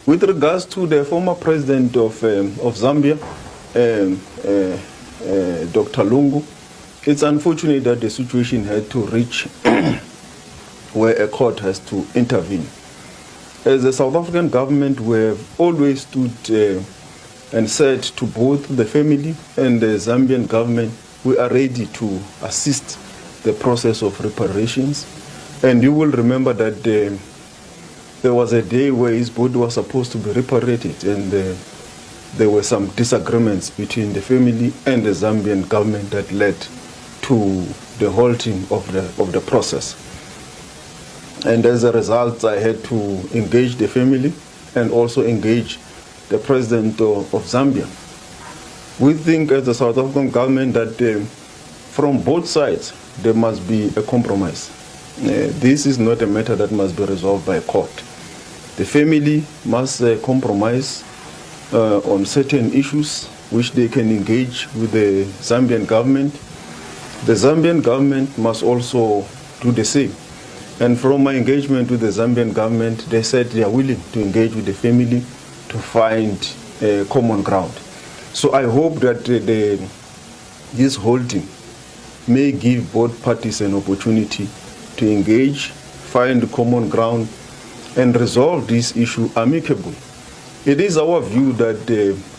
With regards to the former president of Zambia, Dr. Lungu, it's unfortunate that the situation had to reach where a court has to intervene. As the South African government, we have always stood and said to both the family and the Zambian government, we are ready to assist the process of reparations. And you will remember that there was a day where his body was supposed to be reparated, and there were some disagreements between the family and the Zambian government that led to the halting of the process. And as a result, I had to engage the family and also engage the president of Zambia. We think as the South African government that from both sides there must be a compromise. This is not a matter that must be resolved by a court. The family must compromise on certain issues which they can engage with the Zambian government. The Zambian government must also do the same. And from my engagement with the Zambian government, they said they are willing to engage with the family to find common ground. So I hope that this halting may give both parties an opportunity to engage, find common ground, and resolve this issue amicably. It is our view that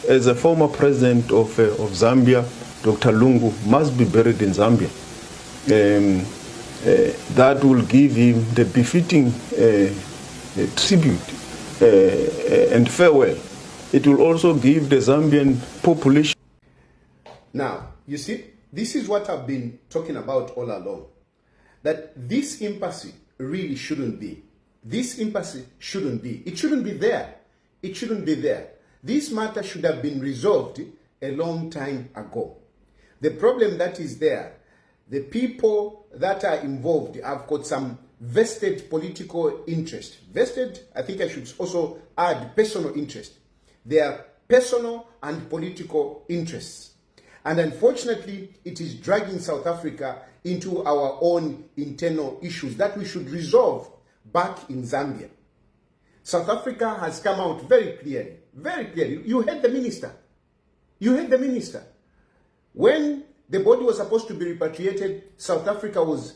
as a former president of Zambia, Dr. Lungu must be buried in Zambia. That will give him the befitting tribute and farewell. It will also give the Zambian population. Now, you see, this is what I've been talking about all along. That this impasse really shouldn't be. This impasse shouldn't be. It shouldn't be there. It shouldn't be there. This matter should have been resolved a long time ago. The problem that is there, the people that are involved have got some vested political interest. Vested, I think I should also add personal interest. They are personal and political interests. And unfortunately, it is dragging South Africa into our own internal issues that we should resolve back in Zambia. South Africa has come out very clearly, very clearly. You heard the minister. You heard the minister. When the body was supposed to be repatriated, South Africa was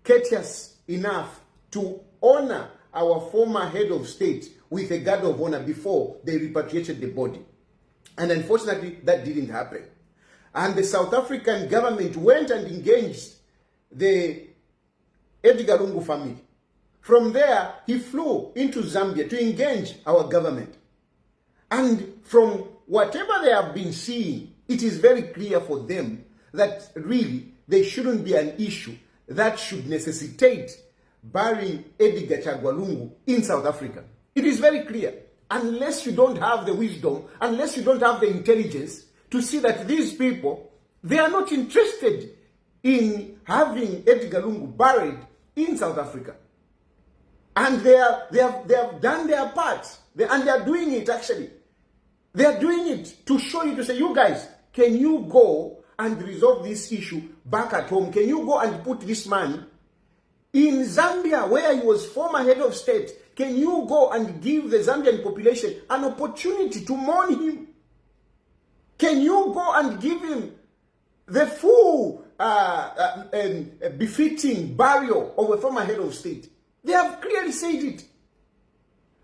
courteous enough to honor our former head of state with a guard of honor before they repatriated the body. And unfortunately, that didn't happen. And the South African government went and engaged the Edgar Lungu family. From there, he flew into Zambia to engage our government. And from whatever they have been seeing, it is very clear for them that really there shouldn't be an issue that should necessitate burying Edgar Chagwa Lungu in South Africa. It is very clear. Unless you don't have the wisdom, unless you don't have the intelligence to see that these people, they are not interested in having Edgar Lungu buried in South Africa. And they have done their part. And they are doing it actually. They are doing it to show you, to say, you guys, can you go and resolve this issue back at home? Can you go and put this man in Zambia, where he was former head of state? Can you go and give the Zambian population an opportunity to mourn him? Can you go and give him the full befitting burial of a former head of state? They have clearly said it.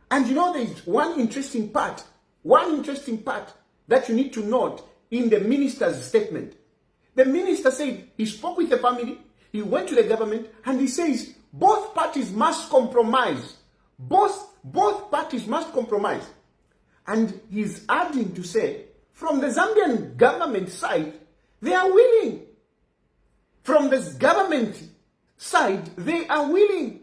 And you know, there is one interesting part that you need to note in the minister's statement. The minister said he spoke with the family, he went to the government, and he says both parties must compromise. Both parties must compromise. And he's adding to say, from the Zambian government side, they are willing. From the government side, they are willing.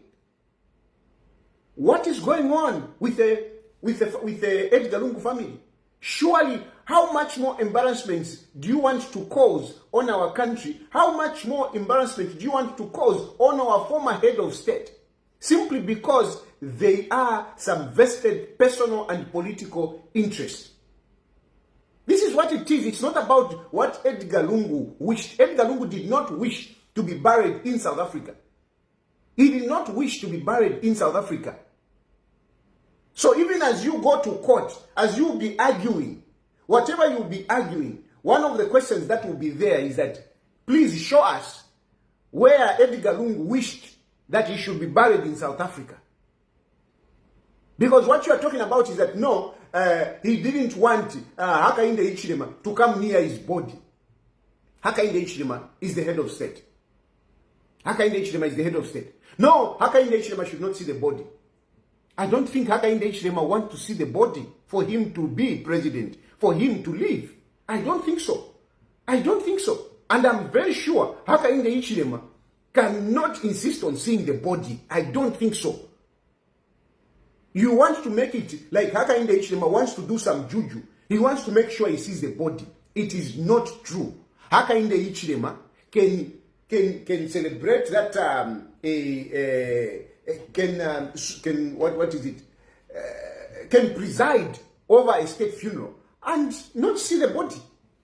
What is going on with the Edgar Lungu family? Surely, how much more embarrassments do you want to cause on our country? How much more embarrassment do you want to cause on our former head of state? Simply because they are some vested personal and political interests. This is what it is. It's not about what Edgar Lungu wished. Edgar Lungu did not wish to be buried in South Africa. He did not wish to be buried in South Africa. So even as you go to court, as you'll be arguing, whatever you'll be arguing, one of the questions that will be there is that, please show us where Edgar Lungu wished that he should be buried in South Africa. Because what you are talking about is that, no, he didn't want Hakainde Hichilema to come near his body. Hakainde Hichilema is the head of state. Hakainde Hichilema is the head of state. No, Hakainde Hichilema should not see the body. I don't think Hakainde Hichilema wants to see the body for him to be president, for him to live. I don't think so. I don't think so. And I'm very sure Hakainde Hichilema cannot insist on seeing the body. I don't think so. You want to make it like Hakainde Hichilema wants to do some juju. He wants to make sure he sees the body. It is not true. Hakainde Hichilema can celebrate that can preside over a state funeral and not see the body.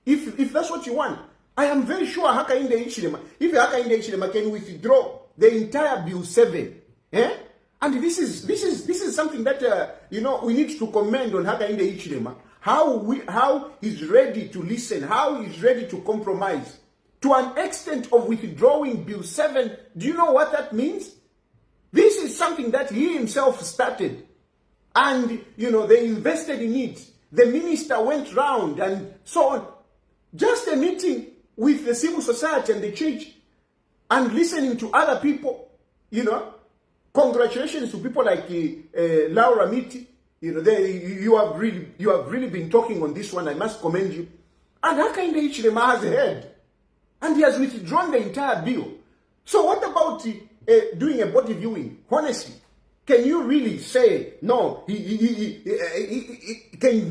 If that's what you want, I am very sure Hakainde Hichilema, if Hakainde Hichilema can withdraw the entire Bill 7, and this is something that we need to commend on Hakainde Hichilema, how he's ready to listen, how he's ready to compromise to an extent of withdrawing Bill 7. Do you know what that means? This is something that he himself started, and they invested in it. The minister went round and so on. Just a meeting with the civil society and the church and listening to other people, Congratulations to people like Laura Miti. You have really been talking on this one. I must commend you. And Hakainde Hichilema has heard, and he has withdrawn the entire bill. So what about doing a body viewing? Honestly, can you really say no? Can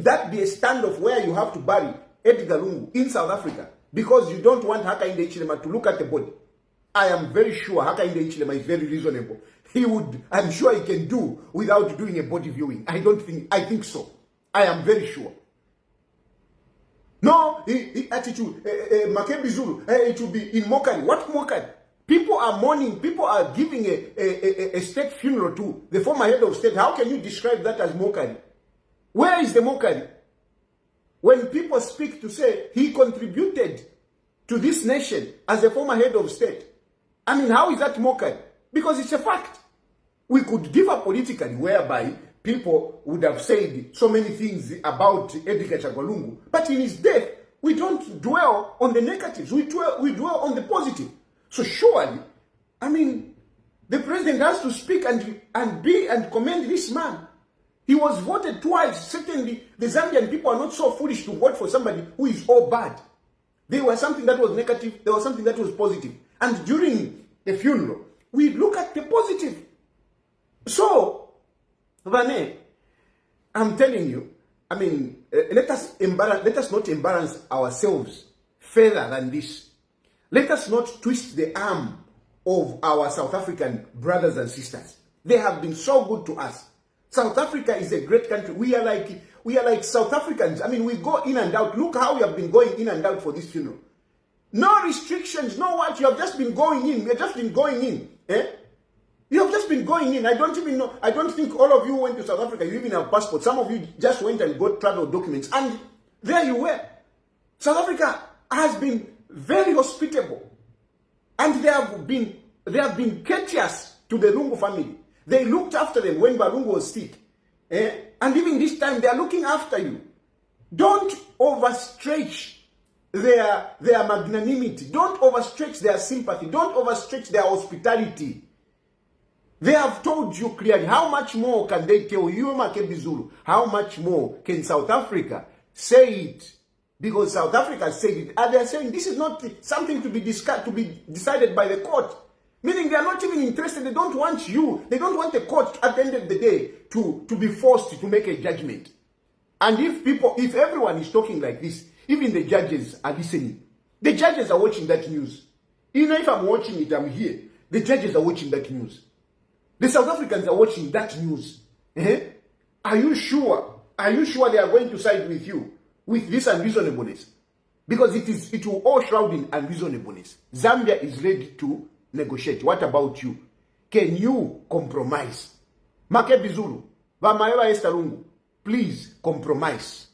that be a standoff where you have to bury Edgar Lungu in South Africa because you don't want Hakainde Hichilema to look at the body? I am very sure Hakainde Hichilema is very reasonable. I'm sure he can do without doing a body viewing. I think so. I am very sure. No, attitude, Makebi Zulu, it will be in mockery. What mockery? People are mourning, people are giving a state funeral to the former head of state. How can you describe that as mockery? Where is the mockery? When people speak to say he contributed to this nation as a former head of state, I mean, how is that mockery? Because it's a fact. We could differ politically, whereby people would have said so many things about Edgar Chagwa Lungu, but in his death, we don't dwell on the negatives. We dwell on the positive. So surely, I mean, the president has to speak and commend this man. He was voted twice. Certainly, the Zambian people are not so foolish to vote for somebody who is all bad. There was something that was negative. There was something that was positive. And during the funeral, we look at the positive. So, Vane, I'm telling you, I mean, let us not embarrass ourselves further than this. Let us not twist the arm of our South African brothers and sisters. They have been so good to us. South Africa is a great country. We are like South Africans. I mean, we go in and out. Look how we have been going in and out for this funeral. No restrictions, no what. You have just been going in. We have just been going in. You have just been going in. I don't even know. I don't think all of you went to South Africa. You even have passports. Some of you just went and got travel documents. And there you were. South Africa has been very hospitable. And they have been courteous to the Lungu family. They looked after them when Balungu was sick. And even this time, they are looking after you. Don't overstretch their magnanimity. Don't overstretch their sympathy. Don't overstretch their hospitality. They have told you clearly. How much more can they tell you, Makebi Zulu? How much more can South Africa say it? Because South Africa said it. And they are saying this is not something to be discussed, to be decided by the court. Meaning they are not even interested. They don't want you. They don't want the court at the end of the day to be forced to make a judgment. And if everyone is talking like this, even the judges are listening. The judges are watching that news. Even if I'm watching it, I'm here. The judges are watching that news. The South Africans are watching that news. Are you sure? Are you sure they are going to side with you with this unreasonableness? Because it will all shroud in unreasonableness. Zambia is ready to negotiate. What about you? Can you compromise? Makebi Zulu, Vamai va Esther Lungu, please compromise.